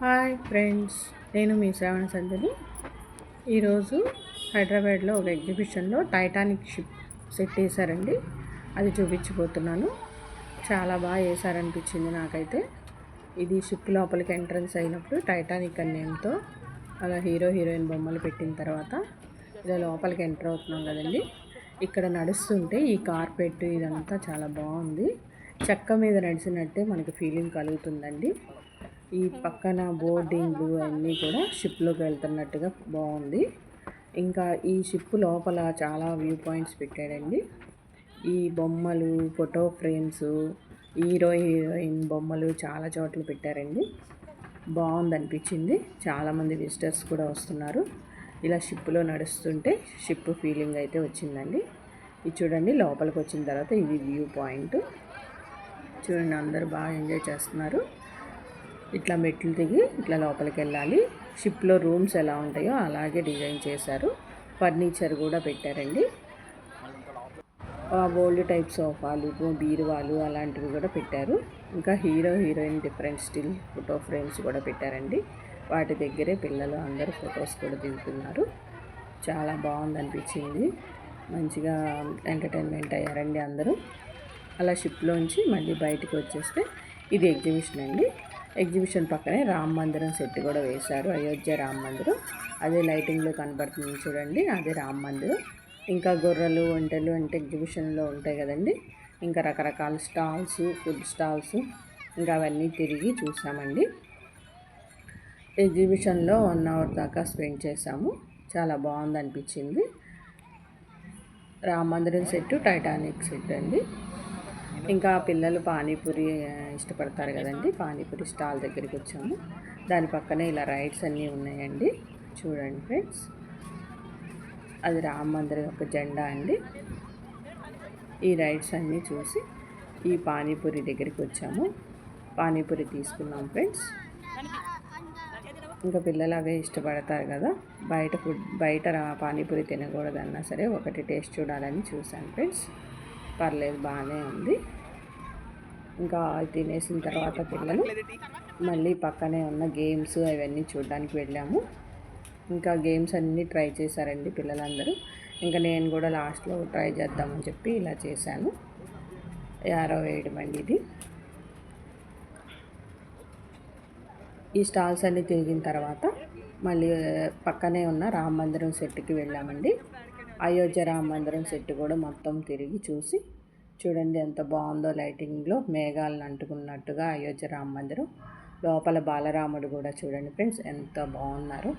Hi friends, నేను మీ శ్రావణ సంధ్యని. ఈరోజు హైదరాబాద్లో ఒక ఎగ్జిబిషన్లో టైటానిక్ షిప్ సెట్ వేశారండి. అది చూపించిపోతున్నాను. చాలా బాగా వేశారనిపించింది నాకైతే. ఇది షిప్ లోపలికి ఎంట్రన్స్ అయినప్పుడు టైటానిక్ అనే నేమ్తో అలా హీరో హీరోయిన్ బొమ్మలు పెట్టిన తర్వాత ఇలా లోపలికి ఎంటర్ అవుతున్నాం కదండి. ఇక్కడ నడుస్తుంటే ఈ కార్పెట్ ఇదంతా చాలా బాగుంది. చెక్క మీద నడిచినట్టే మనకి ఫీలింగ్ కలుగుతుందండి. ఈ పక్కన బోర్డింగ్లు అన్నీ కూడా షిప్లోకి వెళ్తున్నట్టుగా బాగుంది. ఇంకా ఈ షిప్ లోపల చాలా వ్యూ పాయింట్స్ పెట్టాడండి. ఈ బొమ్మలు, ఫోటో ఫ్రేమ్స్, హీరోయిన్ బొమ్మలు చాలా చోట్ల పెట్టారండి. బాగుంది అనిపించింది. చాలామంది విజిటర్స్ కూడా వస్తున్నారు. ఇలా షిప్లో నడుస్తుంటే షిప్ ఫీలింగ్ అయితే వచ్చిందండి. ఇది చూడండి, లోపలికి వచ్చిన తర్వాత ఇది వ్యూ పాయింట్. చూడండి, అందరూ బాగా ఎంజాయ్ చేస్తున్నారు. ఇట్లా మెట్లు దిగి ఇట్లా లోపలికి వెళ్ళాలి. షిప్లో రూమ్స్ ఎలా ఉంటాయో అలాగే డిజైన్ చేశారు. ఫర్నిచర్ కూడా పెట్టారండి. ఓల్డ్ టైప్ సోఫాలు, బీరువాలు అలాంటివి కూడా పెట్టారు. ఇంకా hero heroine different still photo frames కూడా పెట్టారండి. వాటి దగ్గరే పిల్లలు అందరూ ఫొటోస్ కూడా దిగుతున్నారు. చాలా బాగుంది అనిపించింది. మంచిగా ఎంటర్టైన్మెంట్ అయ్యారండి అందరూ. అలా షిప్లోంచి మళ్ళీ బయటికి వచ్చేస్తే ఇది ఎగ్జిబిషన్ అండి. ఎగ్జిబిషన్ పక్కనే రామ మందిరం సెట్ కూడా వేశారు. అయోధ్య రామ మందిరం అదే లైటింగ్లో కనబడుతుంది చూడండి, అదే రామ మందిరం. ఇంకా గొర్రెలు, ఒంటెలు అంటే ఎగ్జిబిషన్లో ఉంటాయి కదండి. ఇంకా రకరకాల స్టాల్స్, ఫుడ్ స్టాల్స్, ఇంకా అవన్నీ తిరిగి చూసామండి. ఎగ్జిబిషన్లో 1 అవర్ దాకా స్పెండ్ చేసాము. చాలా బాగుంది అనిపించింది. రామ మందిరం సెట్, టైటానిక్ సెట్ అండి. ఇంకా పిల్లలు పానీపూరి ఇష్టపడతారు కదండి. పానీపూరి స్టాల్ దగ్గరికి వచ్చాము. దాని పక్కనే ఇలా రైడ్స్ అన్నీ ఉన్నాయండి. చూడండి ఫ్రెండ్స్, అది రామ మందిరం యొక్క జెండా అండి. ఈ రైడ్స్ అన్నీ చూసి ఈ పానీపూరి దగ్గరికి వచ్చాము. పానీపూరి తీసుకున్నాం ఫ్రెండ్స్. ఇంకా పిల్లలు అవే ఇష్టపడతారు కదా. బయట పానీపూరి తినకూడదన్నా సరే ఒకటి టేస్ట్ చూడాలని చూశాను ఫ్రెండ్స్. పర్లేదు, బాగానే ఉంది. ఇంకా తినేసిన తర్వాత పిల్లలు మళ్ళీ పక్కనే ఉన్న గేమ్స్ అవన్నీ చూడడానికి వెళ్ళాము. ఇంకా గేమ్స్ అన్నీ ట్రై చేశారండి పిల్లలందరూ. ఇంకా నేను కూడా లాస్ట్లో ట్రై చేద్దామని చెప్పి ఇలా చేశాను. యారో వేయడం అండి ఇది. ఈ స్టాల్స్ అన్నీ తిరిగిన తర్వాత మళ్ళీ పక్కనే ఉన్న రామ మందిరం సెట్కి వెళ్ళామండి. అయోధ్య రామ మందిరం సెట్ కూడా మొత్తం తిరిగి చూసి చూడండి ఎంత బాగుందో. లైటింగ్లో మేఘాలను అంటుకున్నట్టుగా అయోధ్య రామ మందిరం లోపల బాలరాముడు కూడా చూడండి ఫ్రెండ్స్ ఎంత బాగున్నారు.